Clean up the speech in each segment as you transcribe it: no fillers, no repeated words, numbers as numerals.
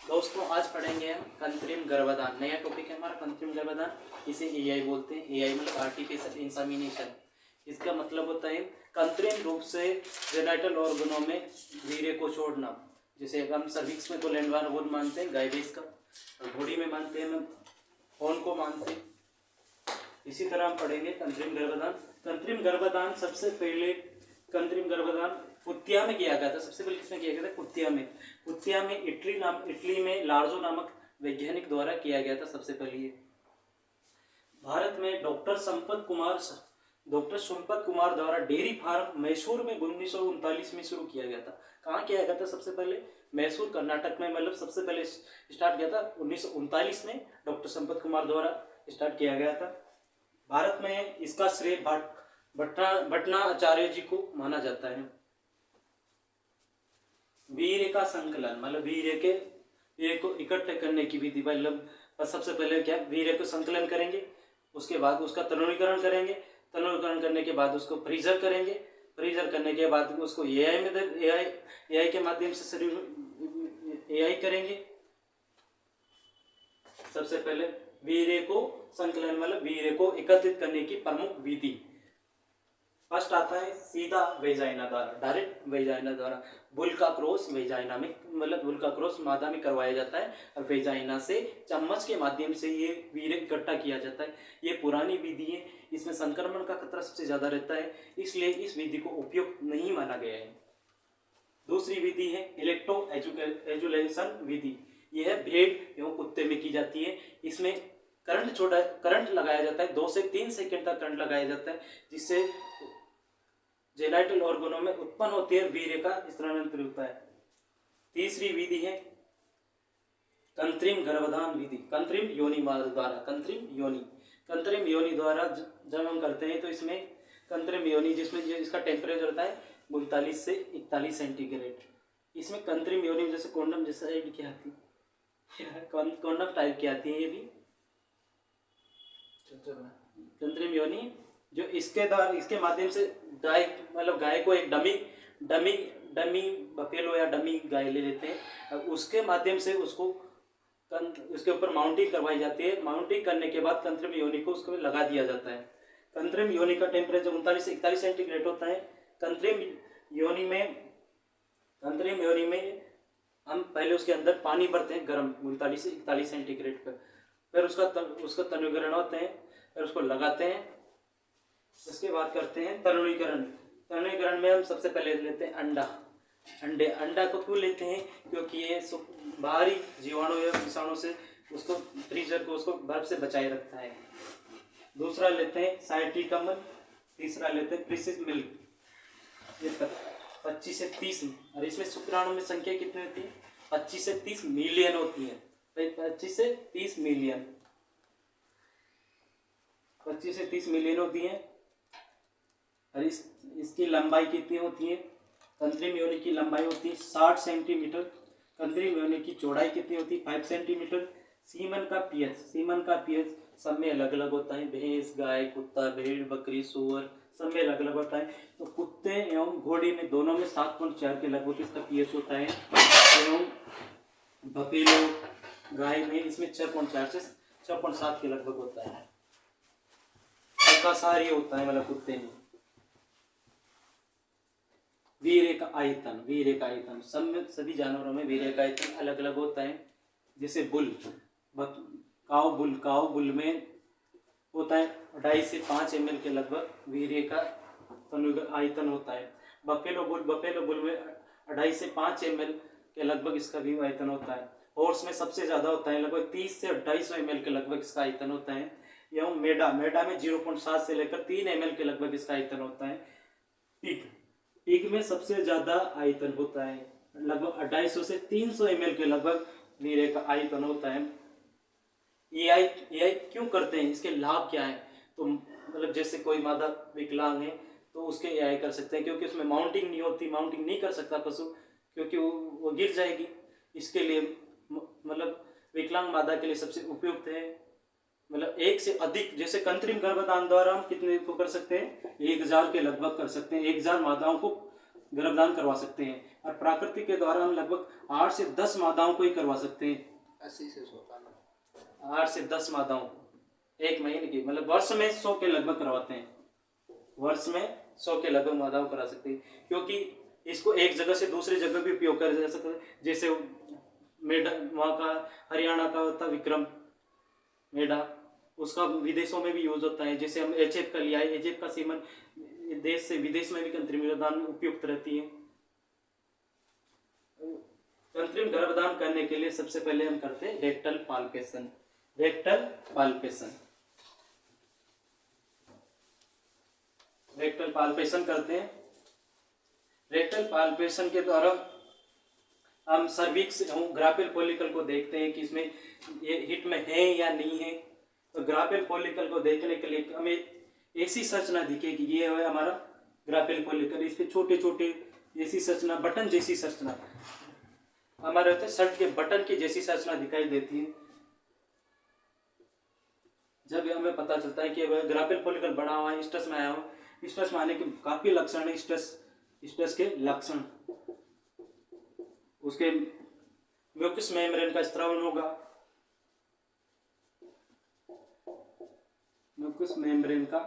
दोस्तों आज पढ़ेंगे हम कृत्रिम गर्भाधान। नया टॉपिक है हमारा कृत्रिम गर्भाधान। इसे एआई बोलते हैं। एआई मतलब आर्टिफिशियल इंसेमिनेशन। इसका मतलब होता है कृत्रिम रूप से जेनिटल ऑर्गनों में वीर्य को छोड़ना। जैसे हम सर्विक्स में तो लैंड वोन मानते हैं, गाय भैंस का, और घोड़ी में मानते हैं, हम फोन को मानते हैं। इसी तरह हम पढ़ेंगे कृत्रिम गर्भाधान। कृत्रिम गर्भाधान सबसे पहले कृत्रिम गर्भाधान कुतिया में किया गया था। सबसे पहले किसमें किया गया था? कुतिया में इटली में लार्जो नामक वैज्ञानिक द्वारा किया गया था सबसे पहले। भारत में डॉक्टर संपत कुमार द्वारा डेयरी फार्म मैसूर में 1939 में शुरू किया गया था। कहाँ किया गया था? सबसे पहले मैसूर कर्नाटक में, मतलब सबसे पहले स्टार्ट किया था 1939 में डॉक्टर संपत कुमार द्वारा स्टार्ट किया गया था। भारत में इसका श्रेय भट्टाचार्य जी को माना जाता है। वीर्य का संकलन मतलब वीर्य को इकट्ठे करने की विधि, मतलब सबसे पहले क्या, वीर्य को संकलन करेंगे, उसके बाद उसका तरुणीकरण करेंगे, तरुणीकरण करने के बाद उसको फ्रीजर करेंगे, फ्रीजर करने के बाद उसको एआई के माध्यम से शरीर एआई करेंगे। सबसे पहले वीर्य को संकलन मतलब वीर्य को एकत्रित करने की प्रमुख विधि। फर्स्ट आता है सीधा वेजाइना द्वारा, डायरेक्ट वेजाइना द्वारा। बुल का क्रॉस वेजाइना में, मतलब बुल का क्रॉस मादा में करवाया जाता है और वेजाइना से चम्मच के माध्यम से ये वीर्य इकट्ठा किया जाता है। ये पुरानी विधि है, इसमें संक्रमण का खतरा सबसे ज्यादा रहता है, इसलिए इस विधि को उपयुक्त नहीं माना गया है। दूसरी विधि है इलेक्ट्रो एजुलेशन विधि। यह भेड़ एवं कुत्ते में की जाती है। इसमें करंट लगाया जाता है, 2 से 3 सेकंड तक करंट लगाया जाता है, जिससे जेनिटल ऑर्गनों में उत्पन्न होती है, वीर्य का स्थानांतरित होता है। तीसरी विधि है कृत्रिम गर्भाधान विधि, कृत्रिम योनि द्वारा। कृत्रिम योनि द्वारा जब हम करते हैं तो इसमें कृत्रिम योनि, जिसमें इसका टेम्परेचर होता है 39 से 41 सेंटीग्रेड। इसमें कृत्रिम योनि जैसे कॉन्डम जैसा ऐड की आती है, कॉन्डम टाइप की आती है। ये भी कृत्रिम योनि जो इसके माध्यम से गाय को एक डमी बफेलो या डमी गाय ले लेते हैं, उसके माध्यम से उसके ऊपर माउंटिंग करवाई जाती है। माउंटिंग करने के बाद कृत्रिम योनि को उसको लगा दिया जाता है। कृत्रिम योनि का टेम्परेचर 39 से 41 सेंटीग्रेड होता है। कृत्रिम योनि में हम पहले उसके अंदर पानी भरते हैं गर्म 39 से 41 सेंटीग्रेड पर, फिर उसका तनुकरण होते हैं, फिर उसको लगाते हैं। इसके बाद करते हैं तरुणीकरण में हम सबसे पहले लेते हैं अंडा को क्यों लेते हैं? क्योंकि ये बाहरी जीवाणु या विषाणु से उसको बर्फ से बचाए रखता है। दूसरा लेते हैं साइट्रिक अम्ल, तीसरा लेते हैं प्रीसिस मिल्क। ये 25 से 30, और इसमें शुक्राणु में संख्या कितनी होती है? 25 से 30 मिलियन होती है। 25 से 30 मिलियन, 25 से 30 मिलियन होती है। और इसकी लंबाई कितनी होती है? कृत्रिम योनि की लंबाई होती है 60 सेंटीमीटर। कृत्रिम योनि की चौड़ाई कितनी होती है? 5 सेंटीमीटर। सीमन का पीएच सब में अलग अलग होता है। भैंस, गाय, कुत्ता, भेड़, बकरी, सुअर सब में अलग अलग होता है। तो कुत्ते एवं घोड़ी में दोनों में 7.4 के लगभग इसका पीएच होता है, एवं बफेलो गाय में इसमें 6.4 से 6.7 के लगभग होता है। शाकाहारी होता है मतलब कुत्ते में। वीर्य का आयतन सभी जानवरों में वीर्य का आयतन अलग अलग होता है। जैसे काऊ बुल में होता है 2.5 से 5 ml के लगभग वीर्य का आयतन होता है। बफेलो बुल में 2.5 से 5 ml के लगभग इसका भी आयतन होता है। हॉर्स में सबसे ज्यादा होता है, लगभग 30 से 250 ml के लगभग इसका आयतन होता है। एवं मेढा में 0.7 से लेकर 3 ml के लगभग इसका आयतन होता है। पिग में सबसे ज्यादा आयतन होता है, लगभग 250 से 300 ml के लगभग वीर्य का आयतन होता है। एआई क्यों करते हैं? इसके लाभ क्या है? तो मतलब जैसे कोई मादा विकलांग है तो उसके एआई कर सकते हैं, क्योंकि उसमें माउंटिंग नहीं कर सकता पशु, क्योंकि वो गिर जाएगी। इसके लिए मतलब विकलांग मादा के लिए सबसे उपयुक्त है। मतलब 1 से अधिक, जैसे कृत्रिम गर्भाधान द्वारा हम कितने को कर सकते हैं? 1000 के लगभग कर सकते हैं। 1000 मादाओं को गर्भधान करवा सकते हैं, और प्राकृतिक के द्वारा हम लगभग 8 से 10 मादाओं को ही करवा सकते हैं। 80 से 100 8 से 10 मादाओं एक महीने की, मतलब वर्ष में 100 के लगभग करवाते हैं, वर्ष में 100 के लगभग मादाओं करा सकते हैं, क्योंकि इसको एक जगह से दूसरी जगह भी उपयोग कर जा सकते हैं। जैसे मेढा, वहाँ का हरियाणा का होता विक्रम मेढा, उसका विदेशों में भी यूज होता है। जैसे हम एचएफ का लिया है, एचएफ का सीमन देश से विदेश में भी कृत्रिम गर्भधान में उपयुक्त रहती है। कृत्रिम गर्भधान करने के लिए सबसे पहले हम करते हैं rectal palpation. Rectal palpation, rectal palpation करते हैं। रेक्टल पाल्पेशन के द्वारा हम सर्विक्स ग्राफियल फॉलिकल को देखते हैं कि इसमें ये हिट में है या नहीं है। तो ग्राफियल फॉलिकल को देखने के लिए हमें ऐसी संरचना दिखे कि ये है हमारा ग्राफियल फॉलिकल, इस पे छोटे छोटे ऐसी संरचना, बटन जैसी संरचना हमारे होते शर्ट के बटन की जैसी संरचना दिखाई देती है। जब हमें पता चलता है कि ग्राफियल फॉलिकल बड़ा हुआ है, स्टस में आया हुआ, स्टस में आने के काफी लक्षण है। स्टस के लक्षण, उसके म्यूकस मेम्ब्रेन का स्त्रावन होगा, म्यूकस मेम्ब्रेन का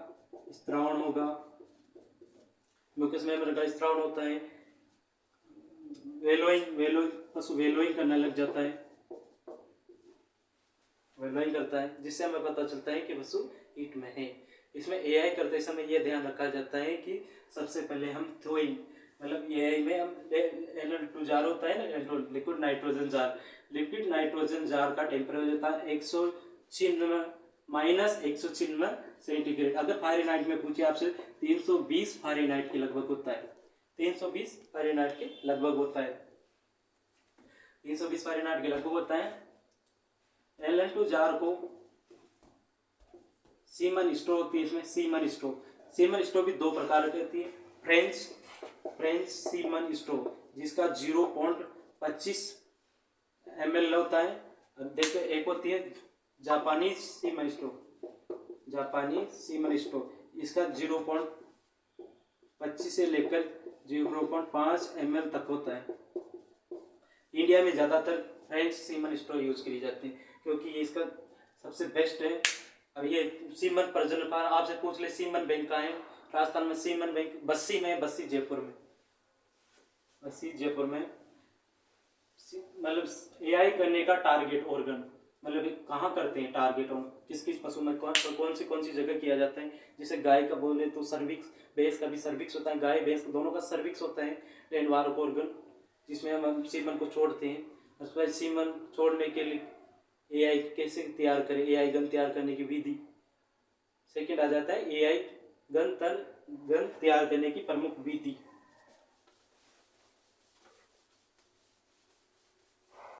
स्त्रावन होगा, म्यूकस मेम्ब्रेन का स्त्रावन होता है। वेलोइंग पशु वेलोइंग करने लग जाता है, वेलोइंग करता है, जिससे हमें पता चलता है कि पशु हीट में है। इसमें एआई करते समय यह ध्यान रखा जाता है कि सबसे पहले हम थ्रोइंग, मतलब एआई में हम NL2 जार होता है ना, liquid nitrogen jar, liquid nitrogen jar का टेम्परेचर होता है 196 -196 सेंटीग्रेड। अगर फ़ारेनहाइट में पूछे आपसे 320 फ़ारेनहाइट के लगभग होता है, 320 फ़ारेनहाइट के लगभग होता है, 320 फ़ारेनहाइट के लगभग होता है। NL2 जार को सीमन स्ट्रो होती है, इसमें सीमन स्ट्रो भी 2 प्रकार की होती है। फ्रेंच सीमन स्ट्रो, जिसका 0.25 ml होता है। देखिए एक होती है जापानी सीमन स्ट्रो, इसका 0.25 से लेकर 0.5 ml तक होता है। इंडिया में ज़्यादातर फ्रेंच सीमन स्ट्रो यूज करी जाती है, क्योंकि ये इसका सबसे बेस्ट है। अब ये सीमन प्रजनन पर आपसे पूछ ले, सीमन बैंक कहाँ है? राजस्थान में सीमन बैंक बस्सी में, बस्सी जयपुर में। मतलब एआई करने का टारगेट ऑर्गन, मतलब कहाँ करते हैं टारगेट ऑन, किस किस पशु में कौन सी जगह किया जाता है। जैसे गाय का बोले तो सर्विक्स, भैंस का भी सर्विक्स होता है, गाय भैंस दोनों का सर्विक्स होता है, रेनवारक ऑर्गन, जिसमें हम सीमन को छोड़ते हैं। उस पर सीमन छोड़ने के लिए एआई कैसे तैयार करें, एआई गन तैयार करने की विधि। सेकेंड आ जाता है एआई गन तैयार करने की प्रमुख विधि।